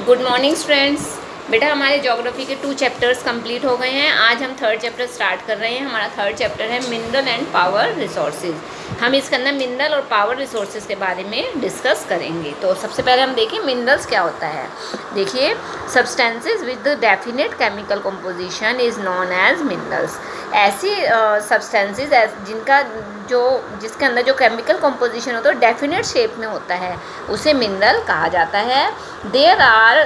Good morning students. बेटा हमारे geography के 2 चैप्टर्स कंप्लीट हो गए हैं। आज हम 3rd चैप्टर स्टार्ट कर रहे हैं। हमारा 3rd चैप्टर है मिनरल एंड पावर रिसोर्सेज। हम इसके अंदर मिनरल और पावर रिसोर्सेज के बारे में डिस्कस करेंगे। तो सबसे पहले हम देखें मिनरल्स क्या होता है। देखिए, substances with definite chemical composition is known as minerals. ऐसी सब्सटेंसेज जिसके अंदर जो केमिकल कंपोजिशन होता है डेफिनेट शेप में होता है उसे मिनरल कहा जाता है। There are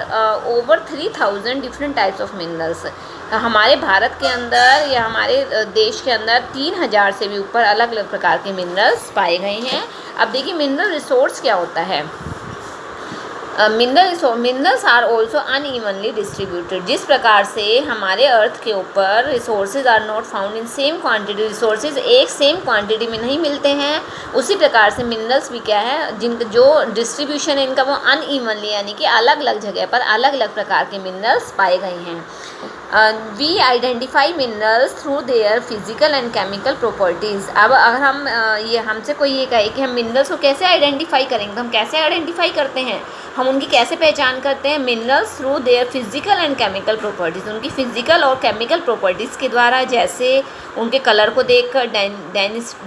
over 3000 different types of minerals. हमारे भारत के अंदर या हमारे देश के अंदर 3000 से भी ऊपर अलग अलग प्रकार के मिनरल्स पाए गए हैं। अब देखिए मिनरल रिसोर्स क्या होता है। Minerals are also unevenly distributed. जिस प्रकार से हमारे अर्थ के ऊपर resources are not found in same quantity, resources एक सेम क्वांटिटी में नहीं मिलते हैं, उसी प्रकार से मिनरल्स भी क्या है, जो डिस्ट्रीब्यूशन है इनका वो अनइवनली, यानी कि अलग अलग जगह पर अलग अलग प्रकार के मिनरल्स पाए गए हैं। We identify minerals through their physical and chemical properties. अब अगर हम हमसे कोई ये कहे कि हम मिनरल्स को कैसे आइडेंटिफाई करेंगे, तो हम कैसे आइडेंटिफाई करते हैं, हम उनकी कैसे पहचान करते हैं। Minerals through their physical and chemical properties, उनकी फिजिकल और केमिकल प्रॉपर्टीज़ के द्वारा, जैसे उनके कलर को देखकर,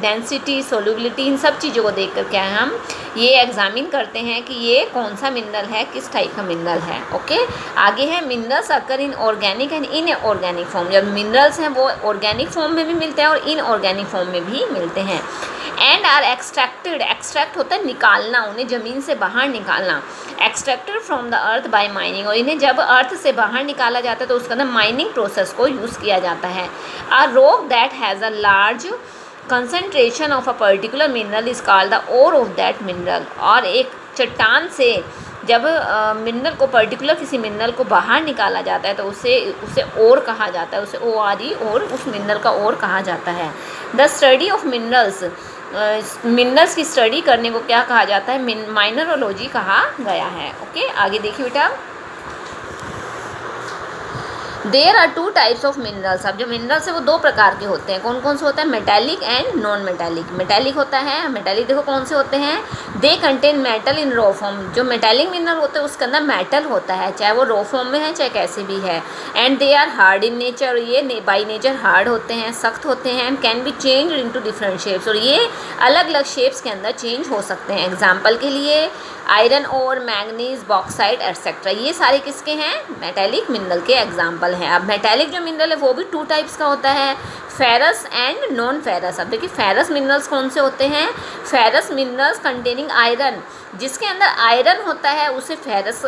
डेंसिटी, सोल्युबिलिटी, इन सब चीज़ों को देखकर क्या है, हम ये एग्जामिन करते हैं कि ये कौन सा मिनरल है, किस टाइप का मिनरल है। ओके, आगे है minerals occur in organic and inorganic form. जब मिनरल्स हैं वो ऑर्गेनिक फॉर्म में भी मिलते हैं और इनऑर्गेनिक फॉर्म में भी मिलते हैं। एंड आर एक्सट्रैक्टेड, एक्सट्रैक्ट होता है निकालना, उन्हें ज़मीन से बाहर निकालना। Extracted from the earth by mining, और इन्हें जब अर्थ से बाहर निकाला जाता है तो उसके अंदर माइनिंग प्रोसेस को यूज़ किया जाता है। A rock that has a large concentration of a particular mineral is called the ore of that mineral. और एक चट्टान से जब मिनरल को, पर्टिकुलर किसी मिनरल को बाहर निकाला जाता है तो उसे ओर कहा जाता है, उसे ORE, और उस मिनरल का ओर कहा जाता है। The study of minerals, minerals की स्टडी करने को क्या कहा जाता है, माइनरोलॉजी कहा गया है। ओके, आगे देखिए बेटा, there are 2 types of minerals. अब जो मिनरल्स है वो 2 प्रकार के होते हैं। कौन कौन से होते हैं, metallic and non metallic. Metallic होता है, मेटेलिक देखो कौन से होते हैं, they contain metal in raw form. जो मेटेलिक मिनरल होते हैं उसके अंदर मेटल होता है, चाहे वो रॉ फॉर्म में है चाहे कैसे भी है। And they are hard in nature, ये बाई नेचर हार्ड होते हैं, सख्त होते हैं। And can be change into different shapes, और ये अलग अलग शेप्स के अंदर चेंज हो सकते हैं। एग्जाम्पल के लिए आयरन और मैंगनीज, बॉक्साइट एटसेट्रा, ये सारे किसके हैं, मेटेलिक मिनरल के एग्जाम्पल हैं। अब मेटेलिक जो मिनरल है वो भी 2 टाइप्स का होता है, फेरस एंड नॉन फेरस। अब देखिए फेरस मिनरल्स कौन से होते हैं, फेरस मिनरल्स कंटेनिंग आयरन, जिसके अंदर आयरन होता है उसे फेरस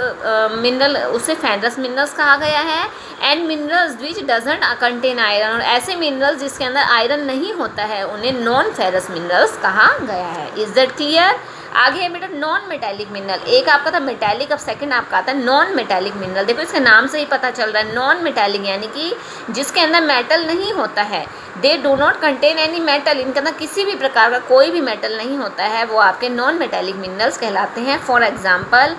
मिनरल्स कहा गया है। And minerals which doesn't contain iron, और ऐसे मिनरल्स जिसके अंदर आयरन नहीं होता है उन्हें नॉन फेरस मिनरल्स कहा गया है। Is that clear. आगे है बेटा नॉन मेटेलिक मिनरल। एक आपका था मेटेलिक, अब सेकंड आपका आता है नॉन मेटेलिक मिनरल। देखो इसके नाम से ही पता चल रहा है, नॉन मेटेलिक यानी कि जिसके अंदर मेटल नहीं होता है। They do not contain any metal, इनके अंदर किसी भी प्रकार का कोई भी मेटल नहीं होता है, वो आपके नॉन मेटेलिक मिनरल्स कहलाते हैं। For example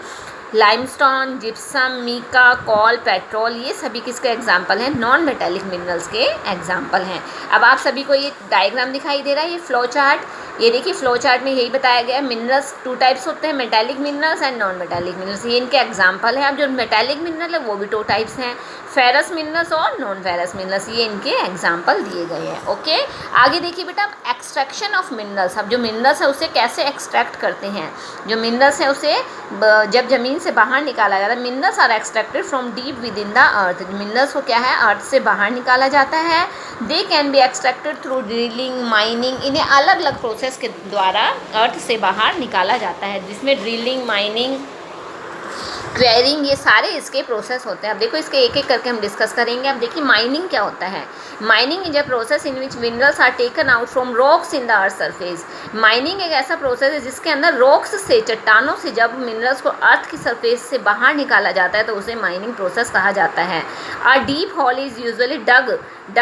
limestone, gypsum, mica, coal, petrol, ये सभी किसके एग्जाम्पल हैं, नॉन मेटेलिक मिनरल्स के एग्जाम्पल हैं। अब आप सभी को ये डायग्राम दिखाई दे रहा है, ये फ्लो चार्ट। ये देखिए फ्लो चार्ट में यही बताया गया है, मिनरल्स 2 टाइप्स होते हैं, metallic minerals and non metallic minerals. ये इनके एग्जाम्पल हैं। अब जो मेटेलिक मिनरल है वो भी 2 टाइप्स हैं, फेरस मिनरल्स और नॉन फेरस मिनरल्स, ये इनके एग्जाम्पल दिए गए हैं। ओके, आगे देखिए बेटा एक्सट्रैक्शन ऑफ मिनरल्स। अब जो मिनरल्स है उसे कैसे एक्सट्रैक्ट करते हैं, जो मिनरल्स है उसे जब ज़मीन से बाहर निकाला जाता है, minerals are extracted from deep within the earth. Minerals को क्या है, अर्थ से बाहर निकाला जाता है। They can be extracted through drilling, mining, इन्हें अलग अलग प्रोसेस के द्वारा अर्थ से बाहर निकाला जाता है, जिसमें ड्रिलिंग, माइनिंग, क्वेरिंग, ये सारे इसके प्रोसेस होते हैं। अब देखो इसके एक एक करके हम डिस्कस करेंगे। अब देखिए माइनिंग क्या होता है। Mining is a process in which minerals are taken out from rocks in the earth surface. Mining एक ऐसा प्रोसेस है जिसके अंदर रॉक्स से, चट्टानों से जब मिनरल्स को अर्थ की सरफेस से बाहर निकाला जाता है तो उसे माइनिंग प्रोसेस कहा जाता है। A deep hole is usually dug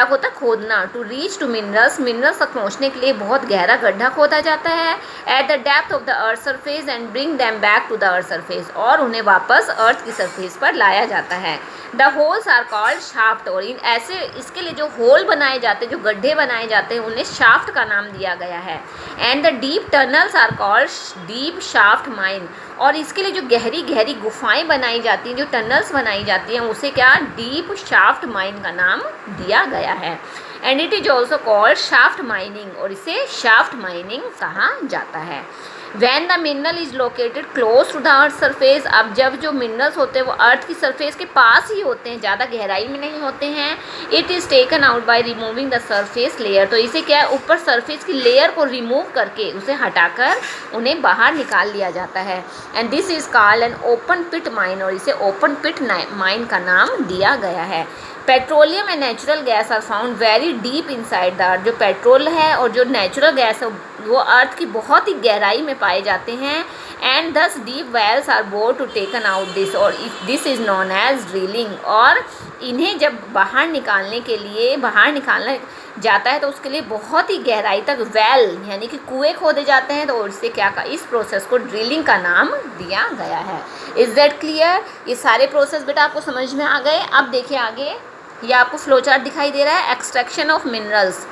होता है खोदना, to reach to minerals, minerals तक पहुँचने के लिए बहुत गहरा गड्ढा खोदा जाता है। At the depth of the earth surface and bring them back to the earth surface, और उन्हें वापस वापस अर्थ की सरफेस पर लाया जाता है। The holes are called shaft, और इन ऐसे इसके लिए जो होल बनाए जाते हैं, जो गड्ढे बनाए जाते हैं, उन्हें शाफ्ट का नाम दिया गया है। And the deep tunnels are called deep shaft mine, और इसके लिए जो गहरी गहरी गुफाएं बनाई जाती हैं, जो टनल्स बनाई जाती हैं, उसे क्या डीप शाफ्ट माइन का नाम दिया गया है। And it is also called shaft mining, और इसे शाफ्ट माइनिंग कहा जाता है। When the mineral is located close to the earth surface, अब जब जो मिनरल्स होते हैं वो अर्थ की सरफेस के पास ही होते हैं, ज़्यादा गहराई में नहीं होते हैं, it is taken out by removing the surface layer, तो इसे क्या है ऊपर सरफेस की लेयर को रिमूव करके उसे हटाकर उन्हें बाहर निकाल लिया जाता है। And this is called an open pit mine, और इसे ओपन पिट माइन का नाम दिया गया है। Petroleum and natural gas are found very deep inside the earth, जो पेट्रोल है और जो नेचुरल गैस है वो अर्थ की बहुत ही गहराई में पाए जाते हैं। And these deep wells are bore to taken out this, और this is known as drilling, और इन्हें जब बाहर निकालने के लिए बाहर निकालना जाता है तो उसके लिए बहुत ही गहराई तक वेल यानी कि कुएँ खोदे जाते हैं, तो इससे क्या इस प्रोसेस को ड्रिलिंग का नाम दिया गया है। Is that clear? ये सारे प्रोसेस बेटा आपको समझ में आ गए। अब देखिए आगे, ये आपको फ्लो चार्ट दिखाई दे रहा है, एक्सट्रैक्शन ऑफ मिनरल्स।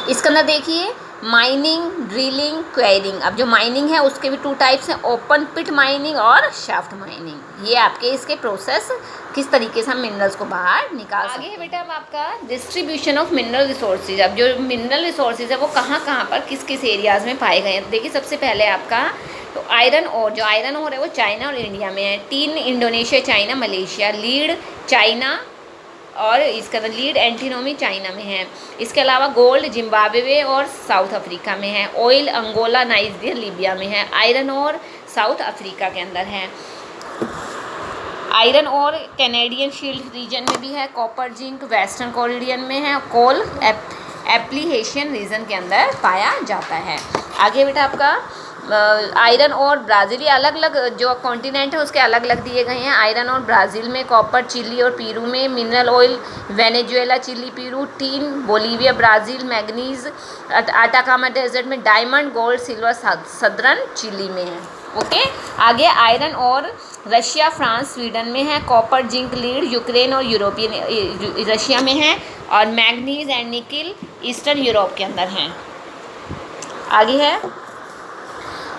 इसके अंदर देखिए माइनिंग, ड्रिलिंग, क्वेरिंग। अब जो माइनिंग है उसके भी 2 टाइप्स हैं, ओपन पिट माइनिंग और शाफ्ट माइनिंग। ये आपके इसके प्रोसेस किस तरीके से हम मिनरल्स को बाहर निकाल सकते हैं। आगे है बेटा अब आपका डिस्ट्रीब्यूशन ऑफ मिनरल रिसोर्सेज। अब जो मिनरल रिसोर्सेज है वो कहाँ कहाँ पर किस किस एरियाज़ में पाए गए हैं। देखिए सबसे पहले आपका तो आयरन ओर, जो आयरन ओर है वो चाइना और इंडिया में है। 3 Indonesia, China, Malaysia. Lead China और इसका लीड एंटीनोमी चाइना में है। इसके अलावा गोल्ड जिम्बाब्वे और साउथ अफ्रीका में है। ऑयल अंगोला, नाइजीरिया, लीबिया में है। आयरन और साउथ अफ्रीका के अंदर है। आयरन और कैनेडियन शील्ड रीजन में भी है। कॉपर जिंक वेस्टर्न कोरिडियन में है। कोल एप्लीकेशन रीजन के अंदर पाया जाता है। आगे बेटा आपका आयरन और ब्राज़ील, ये अलग अलग जो कॉन्टिनेंट है उसके अलग अलग दिए गए हैं। आयरन और ब्राज़ील में, कॉपर चिली और पेरू में, mineral oil Venezuela, Chile, Peru, tin Bolivia, Brazil, manganese Atacama desert में, diamond, gold, silver southern Chile में है। ओके, आगे आयरन और रशिया, फ्रांस, स्वीडन में है। कॉपर जिंक लीड यूक्रेन और यूरोपियन रशिया में है। और manganese and nickel eastern Europe के अंदर हैं। आगे है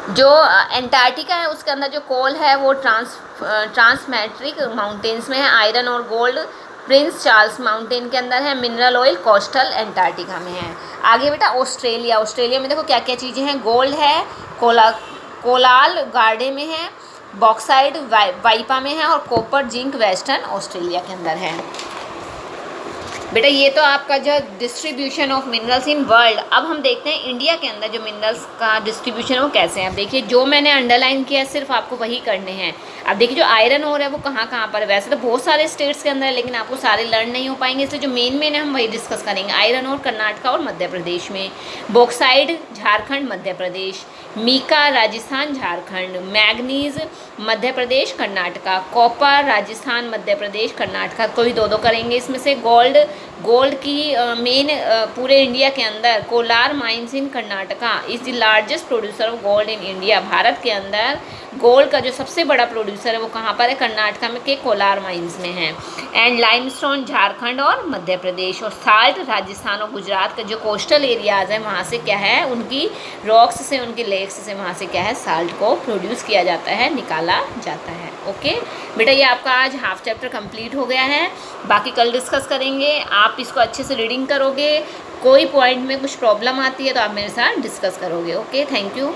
जो एंटार्क्टिका है उसके अंदर जो कोल है वो ट्रांसमेट्रिक माउंटेन्स में है। आयरन और गोल्ड प्रिंस चार्ल्स माउंटेन के अंदर है। मिनरल ऑयल कोस्टल एंटार्क्टिका में है। आगे बेटा ऑस्ट्रेलिया, ऑस्ट्रेलिया में देखो क्या क्या चीज़ें हैं। गोल्ड है, कोलाल गार्डे में है, बॉक्साइड वाइपा में है, और कॉपर जिंक वेस्टर्न ऑस्ट्रेलिया के अंदर है। बेटा ये तो आपका जो distribution of minerals in world. अब हम देखते हैं इंडिया के अंदर जो मिनरल्स का डिस्ट्रीब्यूशन है वो कैसे है। अब देखिए जो मैंने अंडरलाइन किया है सिर्फ आपको वही करने हैं। अब देखिए जो आयरन ओर है वो कहाँ कहाँ पर है। वैसे तो बहुत सारे स्टेट्स के अंदर है लेकिन आपको सारे लर्न नहीं हो पाएंगे, इसलिए जो मेन है हम वही डिस्कस करेंगे। आयरन ओर कर्नाटक और मध्य प्रदेश में, bauxite Jharkhand Madhya Pradesh, Mika Rajasthan Jharkhand, manganese Madhya Pradesh Karnataka, copper Rajasthan Madhya Pradesh Karnataka, कोई 2-2 करेंगे इसमें से। गोल्ड की मेन पूरे इंडिया के अंदर Kolar mines in Karnataka is the largest producer of gold in India. Bharat के अंदर गोल्ड का जो सबसे बड़ा प्रोड्यूसर है वो कहाँ पर है, कर्नाटका में के कोलार माइंस में है। एंड लाइमस्टोन झारखंड और मध्य प्रदेश, और साल्ट राजस्थान और गुजरात का जो कोस्टल एरियाज़ है वहाँ से क्या है, उनकी रॉक्स से, उनकी लेक्स से वहाँ से क्या है साल्ट को प्रोड्यूस किया जाता है, निकाला जाता है। ओके बेटा ये आपका आज हाफ चैप्टर कंप्लीट हो गया है, बाकी कल डिस्कस करेंगे। आप इसको अच्छे से रीडिंग करोगे, कोई पॉइंट में कुछ प्रॉब्लम आती है तो आप मेरे साथ डिस्कस करोगे। Okay thank you.